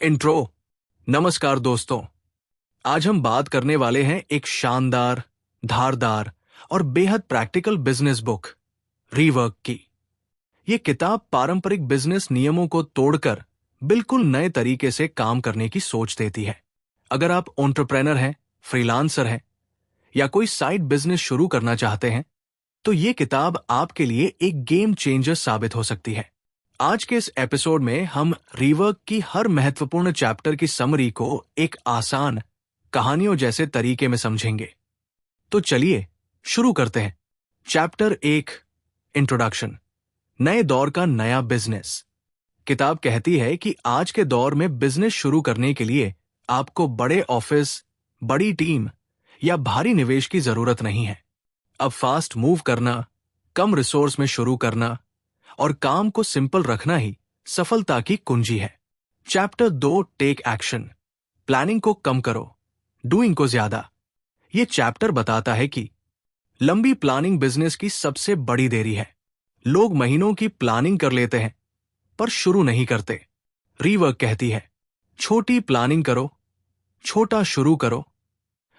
Intro. नमस्कार दोस्तों, आज हम बात करने वाले हैं एक शानदार, धारदार और बेहद प्रैक्टिकल बिजनेस बुक, रीवर्क की। ये किताब पारंपरिक बिजनेस नियमों को तोड़कर बिल्कुल नए तरीके से काम करने की सोच देती है। अगर आप एंटरप्रेन्योर हैं, फ्रीलांसर हैं या कोई साइड बिजनेस शुरू करना चाहते हैं, तो ये किताब आपके लिए एक गेम चेंजर साबित हो सकती है। आज के इस एपिसोड में हम रीवर्क की हर महत्वपूर्ण चैप्टर की समरी को एक आसान, कहानियों जैसे तरीके में समझेंगे। तो चलिए शुरू करते हैं। Chapter 1, introduction. नए दौर का नया बिजनेस। किताब कहती है कि आज के दौर में बिजनेस शुरू करने के लिए आपको बड़े ऑफिस, बड़ी टीम या भारी निवेश की जरूरत नहीं है। अब फास्ट मूव करना, कम रिसोर्स में शुरू करना और काम को सिंपल रखना ही सफलता की कुंजी है। Chapter 2, take action. प्लानिंग को कम करो, डूइंग को ज्यादा। ये चैप्टर बताता है कि लंबी प्लानिंग बिजनेस की सबसे बड़ी देरी है। लोग महीनों की प्लानिंग कर लेते हैं पर शुरू नहीं करते। रीवर्क कहती है, छोटी प्लानिंग करो, छोटा शुरू करो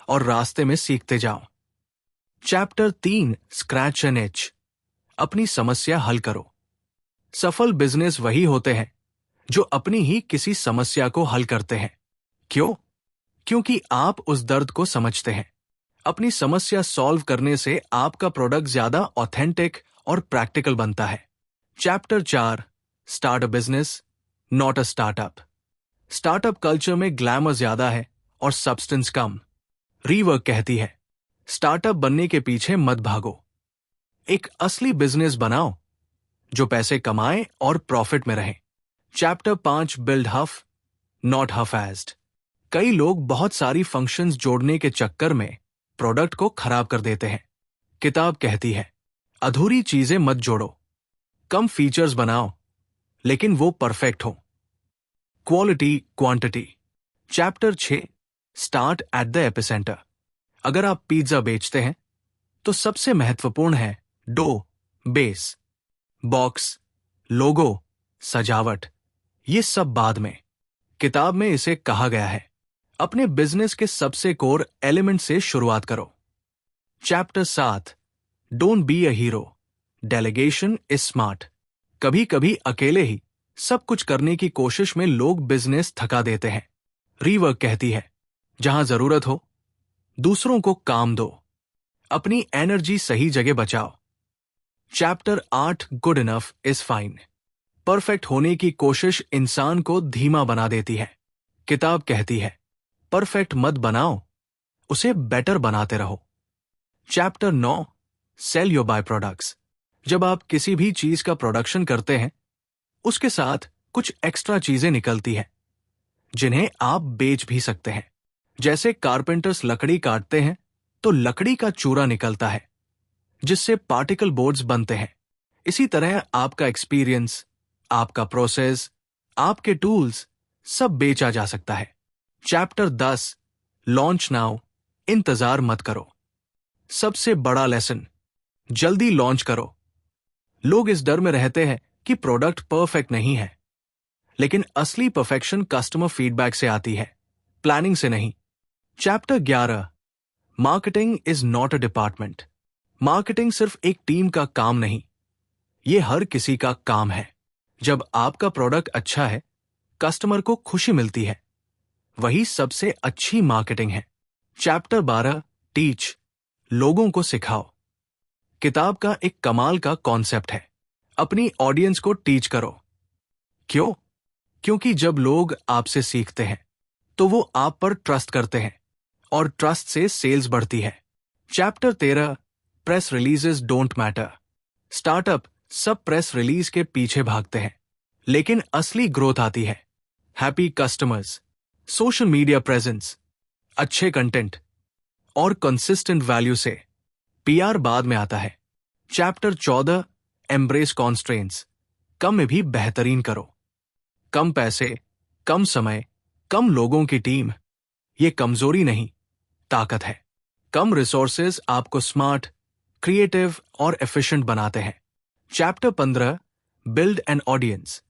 और रास्ते में सीखते जाओ। Chapter 3, scratch and each. अपनी समस्या हल करो। सफल बिजनेस वही होते हैं जो अपनी ही किसी समस्या को हल करते हैं। क्यों? क्योंकि आप उस दर्द को समझते हैं। अपनी समस्या सॉल्व करने से आपका प्रोडक्ट ज्यादा ऑथेंटिक और प्रैक्टिकल बनता है। Chapter 4, start a business, not a startup. Startup culture में ग्लैमर ज्यादा है और सब्सटेंस कम। रीवर्क कहती है, स्टार्टअप बनने के पीछे मत भागो, एक असली बिजनेस बनाओ जो पैसे कमाए और प्रॉफिट में रहे। Chapter 5, build huff, not huff aged. कई लोग बहुत सारी फंक्शंस जोड़ने के चक्कर में प्रोडक्ट को खराब कर देते हैं। किताब कहती है, अधूरी चीजें मत जोड़ो, कम फीचर्स बनाओ लेकिन वो परफेक्ट हो। Quality, quantity. Chapter 6, start at the epicentre. अगर आप पिज्जा बेचते हैं तो सबसे महत्वपूर्ण है डो, बेस। बॉक्स, लोगो, सजावट, ये सब बाद में। किताब में इसे कहा गया है, अपने बिजनेस के सबसे कोर एलिमेंट से शुरुआत करो। Chapter 7, don't be a hero, delegation is smart. कभी कभी अकेले ही सब कुछ करने की कोशिश में लोग बिजनेस थका देते हैं। रीवर्क कहती है, जहां जरूरत हो दूसरों को काम दो, अपनी एनर्जी सही जगह बचाओ। Chapter 8, good enough is fine. Perfect होने की कोशिश इंसान को धीमा बना देती है। किताब कहती है, परफेक्ट मत बनाओ, उसे बेटर बनाते रहो। Chapter 9, sell your by products. जब आप किसी भी चीज का प्रोडक्शन करते हैं, उसके साथ कुछ एक्स्ट्रा चीजें निकलती हैं जिन्हें आप बेच भी सकते हैं। जैसे कारपेंटर्स लकड़ी काटते हैं तो लकड़ी का चूरा निकलता है जिससे पार्टिकल बोर्ड्स बनते हैं। इसी तरह आपका एक्सपीरियंस, आपका प्रोसेस, आपके टूल्स सब बेचा जा सकता है। चैप्टर 10, लॉन्च नाउ, इंतजार मत करो। सबसे बड़ा लेसन, जल्दी लॉन्च करो। लोग इस डर में रहते हैं कि प्रोडक्ट परफेक्ट नहीं है, लेकिन असली परफेक्शन कस्टमर फीडबैक से आती है, प्लानिंग से नहीं। Chapter 11, marketing is not a department. Marketing सिर्फ एक टीम का काम नहीं, ये हर किसी का काम है। जब आपका प्रोडक्ट अच्छा है, कस्टमर को खुशी मिलती है, वही सबसे अच्छी मार्केटिंग है। चैप्टर 12, टीच, लोगों को सिखाओ। किताब का एक कमाल का कॉन्सेप्ट है, अपनी ऑडियंस को टीच करो। क्यों? क्योंकि जब लोग आपसे सीखते हैं तो वो आप पर ट्रस्ट करते हैं और ट्रस्ट से सेल्स बढ़ती है। Chapter 13, press releases don't matter. Startup सब प्रेस रिलीज के पीछे भागते हैं, लेकिन असली ग्रोथ आती है happy customers, social media presence, अच्छे कंटेंट और कंसिस्टेंट वैल्यू से। पीआर बाद में आता है। Chapter 14, embrace constraints. कम में भी बेहतरीन करो। कम पैसे, कम समय, कम लोगों की टीम, ये कमजोरी नहीं, ताकत है। कम रिसोर्सेज आपको स्मार्ट, क्रिएटिव और एफिशिएंट बनाते हैं। Chapter 15, build an audience,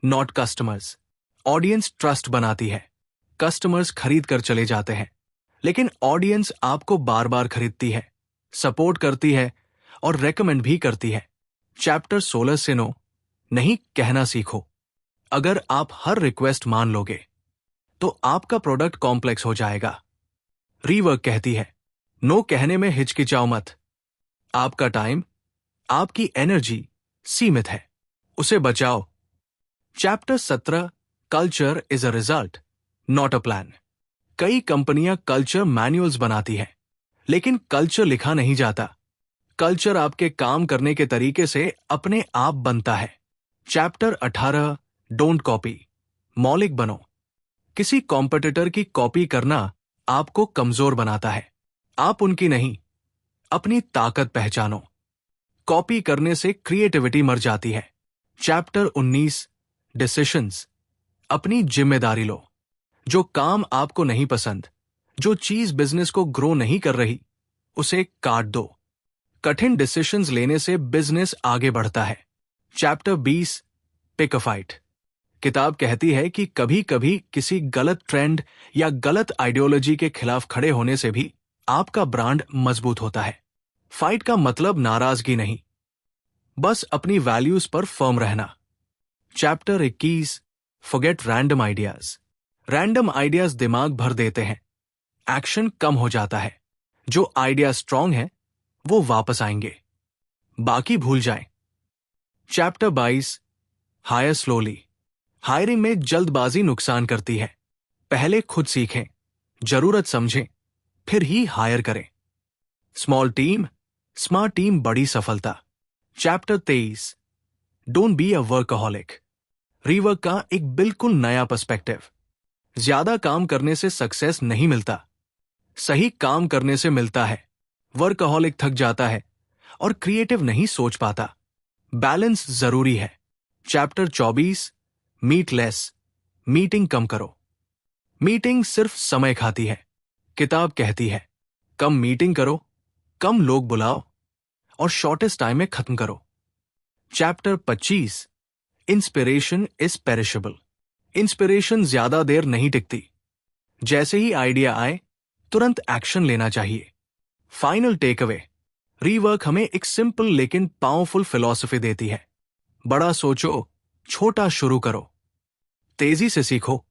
not customers. Audience trust बनाती है, कस्टमर्स खरीद कर चले जाते हैं, लेकिन ऑडियंस आपको बार बार खरीदती है, सपोर्ट करती है और रेकमेंड भी करती है। चैप्टर 16 से नो नहीं कहना सीखो। अगर आप हर रिक्वेस्ट मान लोगे तो आपका प्रोडक्ट कॉम्प्लेक्स हो जाएगा। रीवर्क कहती है, नो कहने में हिचकिचाओ मत। आपका टाइम, आपकी एनर्जी सीमित है, उसे बचाओ। Chapter 17 culture is a result not a plan. कई कंपनियां कल्चर मैनुअल्स बनाती हैं, लेकिन कल्चर लिखा नहीं जाता। कल्चर आपके काम करने के तरीके से अपने आप बनता है। चैप्टर 18 डोंट कॉपी, मौलिक बनो। किसी कॉम्पिटिटर की कॉपी करना आपको कमजोर बनाता है। आप उनकी नहीं, अपनी ताकत पहचानो। कॉपी करने से क्रिएटिविटी मर जाती है। चैप्टर 19 डिसीशंस, अपनी जिम्मेदारी लो। जो काम आपको नहीं पसंद, जो चीज बिजनेस को ग्रो नहीं कर रही, उसे काट दो। कठिन डिसीशंस लेने से बिजनेस आगे बढ़ता है। Chapter 20 pick a fight. किताब कहती है कि कभी कभी किसी गलत ट्रेंड या गलत आइडियोलॉजी के खिलाफ खड़े होने से भी आपका ब्रांड मजबूत होता है। फाइट का मतलब नाराजगी नहीं, बस अपनी वैल्यूज पर फर्म रहना। Chapter 21 forget random ideas. Random ideas दिमाग भर देते हैं, एक्शन कम हो जाता है। जो आइडिया स्ट्रांग है वो वापस आएंगे, बाकी भूल जाएं। Chapter 22 higher slowly. हायरिंग में जल्दबाजी नुकसान करती है। पहले खुद सीखें, जरूरत समझें, फिर ही हायर करें। स्मॉल टीम स्मार्ट टीम, बड़ी सफलता। Chapter 23 don't be a workaholic. Rework का एक बिल्कुल नया पर्सपेक्टिव। ज्यादा काम करने से सक्सेस नहीं मिलता, सही काम करने से मिलता है। वर्कaholic थक जाता है और क्रिएटिव नहीं सोच पाता। बैलेंस जरूरी है। चैप्टर 24 मीट लेस, मीटिंग कम करो। मीटिंग सिर्फ समय खाती है। किताब कहती है, कम मीटिंग करो, कम लोग बुलाओ और शॉर्टेस्ट टाइम में खत्म करो। Chapter 25 inspiration is perishable. Inspiration ज्यादा देर नहीं टिकती। जैसे ही आइडिया आए तुरंत एक्शन लेना चाहिए। फाइनल टेक अवे, रीवर्क हमें एक सिंपल लेकिन पावरफुल फिलॉसफी देती है। बड़ा सोचो, छोटा शुरू करो। तेजी से सीखो,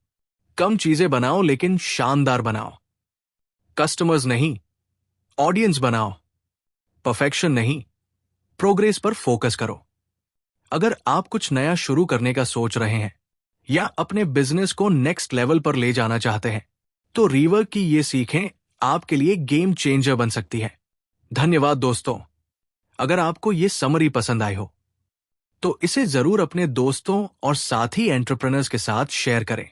कम चीजें बनाओ लेकिन शानदार बनाओ। कस्टमर्स नहीं, ऑडियंस बनाओ। परफेक्शन नहीं, प्रोग्रेस पर फोकस करो। अगर आप कुछ नया शुरू करने का सोच रहे हैं या अपने बिजनेस को नेक्स्ट लेवल पर ले जाना चाहते हैं, तो रीवर्क की ये सीखें आपके लिए गेम चेंजर बन सकती है। धन्यवाद दोस्तों। अगर आपको ये समरी पसंद आई हो तो इसे जरूर अपने दोस्तों और साथी एंटरप्रेन्योर्स के साथ शेयर करें।